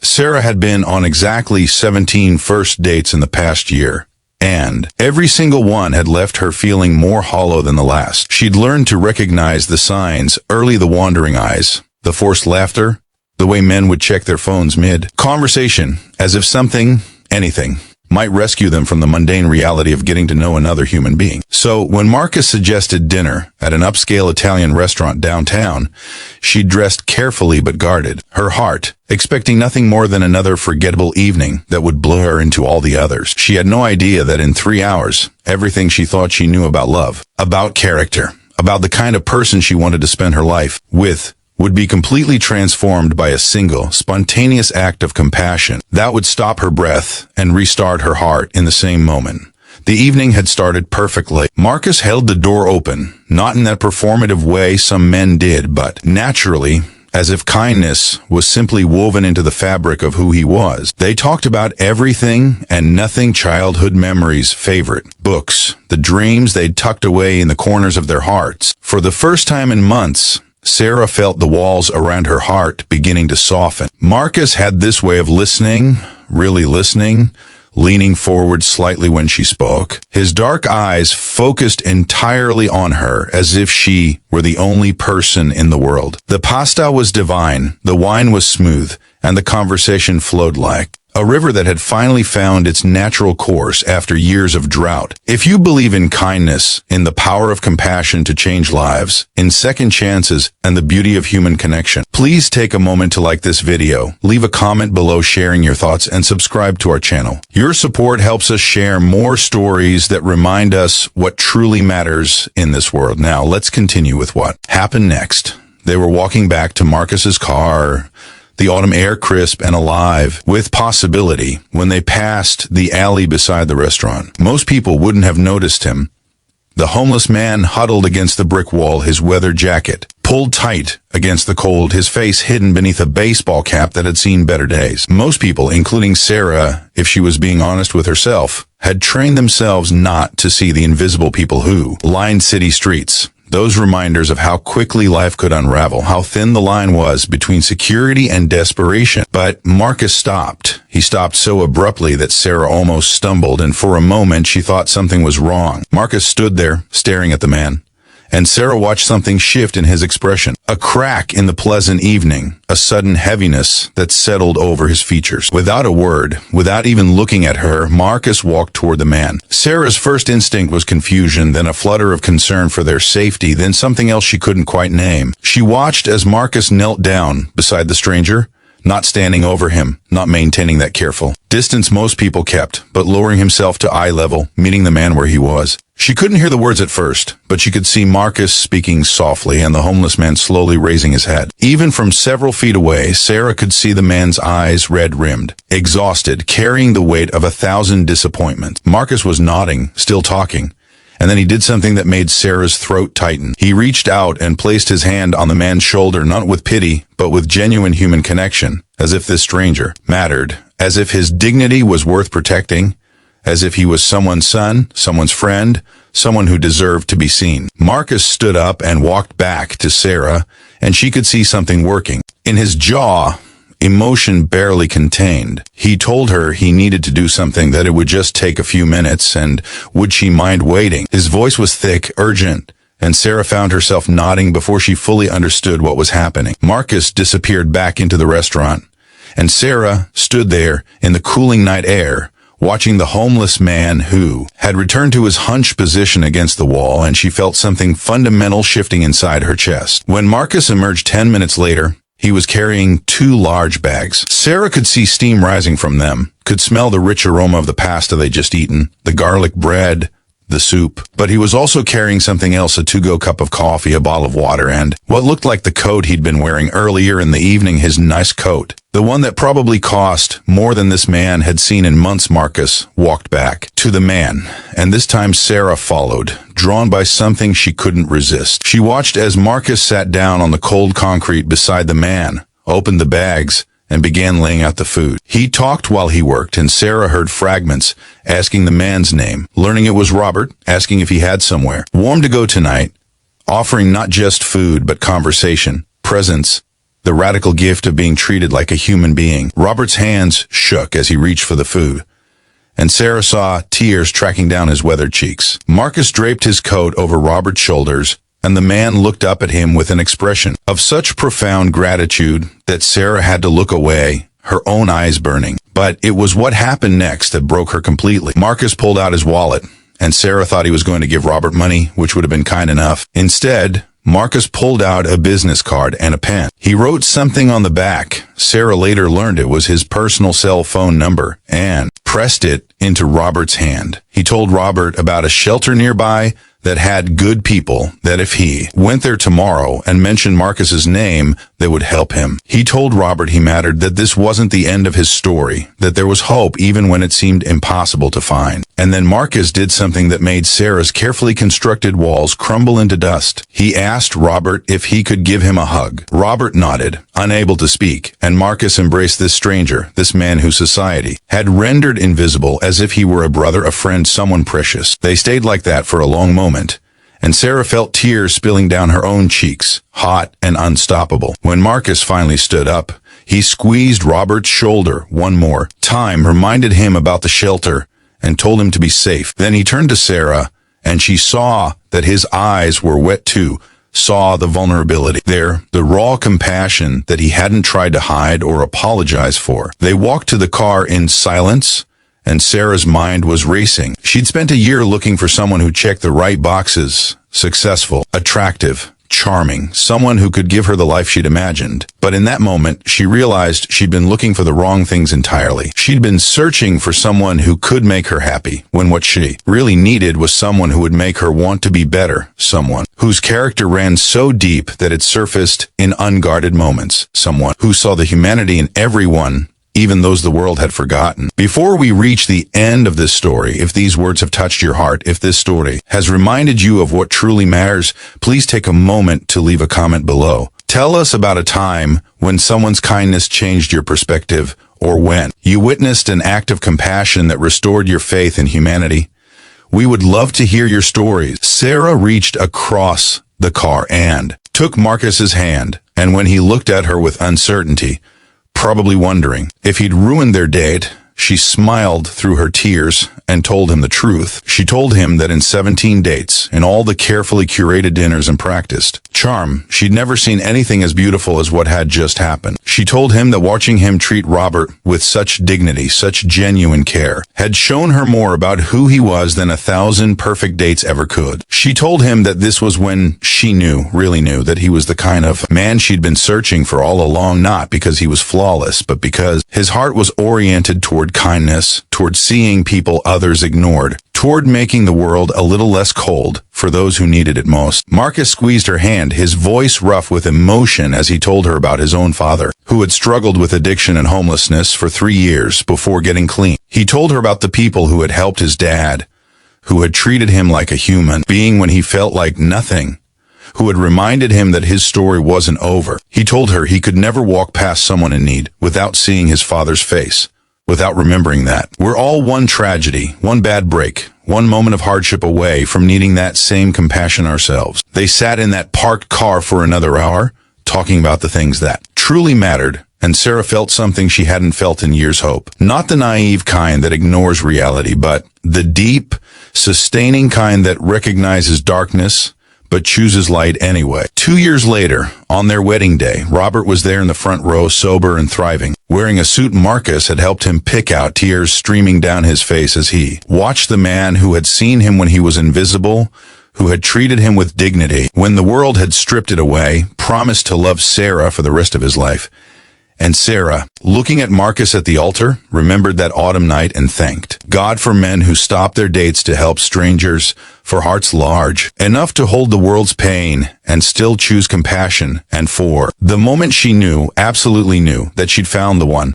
Sarah had been on exactly 17 first dates in the past year, and every single one had left her feeling more hollow than the last. She'd learned to recognize the signs early: the wandering eyes, the forced laughter, the way men would check their phones mid-conversation, as if something, anything, might rescue them from the mundane reality of getting to know another human being. So when Marcus suggested dinner at an upscale Italian restaurant downtown, she dressed carefully but guarded, her heart expecting nothing more than another forgettable evening that would blur into all the others. She had no idea that in 3 hours, everything she thought she knew about love, about character, about the kind of person she wanted to spend her life with, would be completely transformed by a single, spontaneous act of compassion that would stop her breath and restart her heart in the same moment. The evening had started perfectly. Marcus held the door open, not in that performative way some men did, but naturally, as if kindness was simply woven into the fabric of who he was. They talked about everything and nothing: childhood memories, favorite books, the dreams they'd tucked away in the corners of their hearts. For the first time in months, Sarah felt the walls around her heart beginning to soften. Marcus had this way of listening, really listening, leaning forward slightly when she spoke, his dark eyes focused entirely on her as if she were the only person in the world. The pasta was divine, the wine was smooth, and the conversation flowed like a river that had finally found its natural course after years of drought. If you believe in kindness, in the power of compassion to change lives, in second chances, and the beauty of human connection, please take a moment to like this video, leave a comment below sharing your thoughts, and subscribe to our channel. Your support helps us share more stories that remind us what truly matters in this world. Now, let's continue with what happened next. They were walking back to Marcus's car, the autumn air crisp and alive with possibility, when they passed the alley beside the restaurant. Most people wouldn't have noticed him. The homeless man huddled against the brick wall, his weather jacket pulled tight against the cold, his face hidden beneath a baseball cap that had seen better days. Most people, including Sarah, if she was being honest with herself, had trained themselves not to see the invisible people who lined city streets. Those reminders of how quickly life could unravel, how thin the line was between security and desperation. But Marcus stopped. He stopped so abruptly that Sarah almost stumbled, and for a moment she thought something was wrong. Marcus stood there, staring at the man, and Sarah watched something shift in his expression. A crack in the pleasant evening, a sudden heaviness that settled over his features. Without a word, without even looking at her, Marcus walked toward the man. Sarah's first instinct was confusion, then a flutter of concern for their safety, then something else she couldn't quite name. She watched as Marcus knelt down beside the stranger, not standing over him, not maintaining that careful distance most people kept, but lowering himself to eye level, meeting the man where he was. She couldn't hear the words at first, but she could see Marcus speaking softly and the homeless man slowly raising his head. Even from several feet away, Sarah could see the man's eyes red-rimmed, exhausted, carrying the weight of 1,000 disappointments. Marcus was nodding, still talking, and then he did something that made Sarah's throat tighten. He reached out and placed his hand on the man's shoulder, not with pity, but with genuine human connection, as if this stranger mattered, as if his dignity was worth protecting, as if he was someone's son, someone's friend, someone who deserved to be seen. Marcus stood up and walked back to Sarah, and she could see something working. In his jaw, emotion barely contained. He told her he needed to do something, that it would just take a few minutes, and would she mind waiting? His voice was thick, urgent, and Sarah found herself nodding before she fully understood what was happening. Marcus disappeared back into the restaurant, and Sarah stood there in the cooling night air, watching the homeless man who had returned to his hunched position against the wall, and she felt something fundamental shifting inside her chest. When Marcus emerged 10 minutes later, he was carrying 2 large bags. Sarah could see steam rising from them, could smell the rich aroma of the pasta they'd just eaten, the garlic bread, the soup. But he was also carrying something else: a to-go cup of coffee, a bottle of water, and what looked like the coat he'd been wearing earlier in the evening, his nice coat. The one that probably cost more than this man had seen in months. Marcus walked back to the man, and this time Sarah followed, drawn by something she couldn't resist. She watched as Marcus sat down on the cold concrete beside the man, opened the bags, and began laying out the food. He talked while he worked, and Sarah heard fragments, asking the man's name, learning it was Robert, asking if he had somewhere warm to go tonight, offering not just food but conversation, presence, the radical gift of being treated like a human being. Robert's hands shook as he reached for the food, and Sarah saw tears tracking down his weathered cheeks. Marcus draped his coat over Robert's shoulders, and the man looked up at him with an expression of such profound gratitude that Sarah had to look away, her own eyes burning. But it was what happened next that broke her completely. Marcus pulled out his wallet, and Sarah thought he was going to give Robert money, which would have been kind enough. Instead, Marcus pulled out a business card and a pen. He wrote something on the back. Sarah later learned it was his personal cell phone number and pressed it into Robert's hand. He told Robert about a shelter nearby that had good people, that if he went there tomorrow and mentioned Marcus's name, they would help him. He told Robert he mattered, that this wasn't the end of his story, that there was hope even when it seemed impossible to find. And then Marcus did something that made Sarah's carefully constructed walls crumble into dust. He asked Robert if he could give him a hug. Robert nodded, unable to speak, and Marcus embraced this stranger, this man who society had rendered invisible, as if he were a brother, a friend, someone precious. They stayed like that for a long moment, and Sarah felt tears spilling down her own cheeks, hot and unstoppable. When Marcus finally stood up, he squeezed Robert's shoulder one more time, reminded him about the shelter, and told him to be safe. Then he turned to Sarah, and she saw that his eyes were wet too, saw the vulnerability there, the raw compassion that he hadn't tried to hide or apologize for. They walked to the car in silence, and Sarah's mind was racing. She'd spent a year looking for someone who checked the right boxes: successful, attractive, charming, someone who could give her the life she'd imagined. But in that moment, she realized she'd been looking for the wrong things entirely. She'd been searching for someone who could make her happy, when what she really needed was someone who would make her want to be better, someone whose character ran so deep that it surfaced in unguarded moments, someone who saw the humanity in everyone, even those the world had forgotten. Before we reach the end of this story, if these words have touched your heart, if this story has reminded you of what truly matters, please take a moment to leave a comment below. Tell us about a time when someone's kindness changed your perspective, or when you witnessed an act of compassion that restored your faith in humanity. We would love to hear your stories. Sarah reached across the car and took Marcus's hand, and when he looked at her with uncertainty, probably wondering if he'd ruined their date, she smiled through her tears and told him the truth. She told him that in 17 dates, in all the carefully curated dinners and practiced charm, she'd never seen anything as beautiful as what had just happened. She told him that watching him treat Robert with such dignity, such genuine care, had shown her more about who he was than 1,000 perfect dates ever could. She told him that this was when she knew, really knew, that he was the kind of man she'd been searching for all along, not because he was flawless, but because his heart was oriented toward kindness, toward seeing people others ignored, toward making the world a little less cold for those who needed it most. Marcus squeezed her hand, his voice rough with emotion as he told her about his own father, who had struggled with addiction and homelessness for 3 years before getting clean. He told her about the people who had helped his dad, who had treated him like a human being when he felt like nothing, who had reminded him that his story wasn't over. He told her he could never walk past someone in need without seeing his father's face, without remembering that we're all one tragedy, one bad break, one moment of hardship away from needing that same compassion ourselves. They sat in that parked car for another hour, talking about the things that truly mattered, and Sarah felt something she hadn't felt in years: hope. Not the naive kind that ignores reality, but the deep, sustaining kind that recognizes darkness, but chooses light anyway. 2 years later, on their wedding day, Robert was there in the front row, sober and thriving, wearing a suit Marcus had helped him pick out, tears streaming down his face as he watched the man who had seen him when he was invisible, who had treated him with dignity when the world had stripped it away, promised to love Sarah for the rest of his life. And Sarah, looking at Marcus at the altar, remembered that autumn night and thanked God for men who stopped their dates to help strangers, for hearts large enough to hold the world's pain and still choose compassion, and for the moment she knew, absolutely knew, that she'd found the one.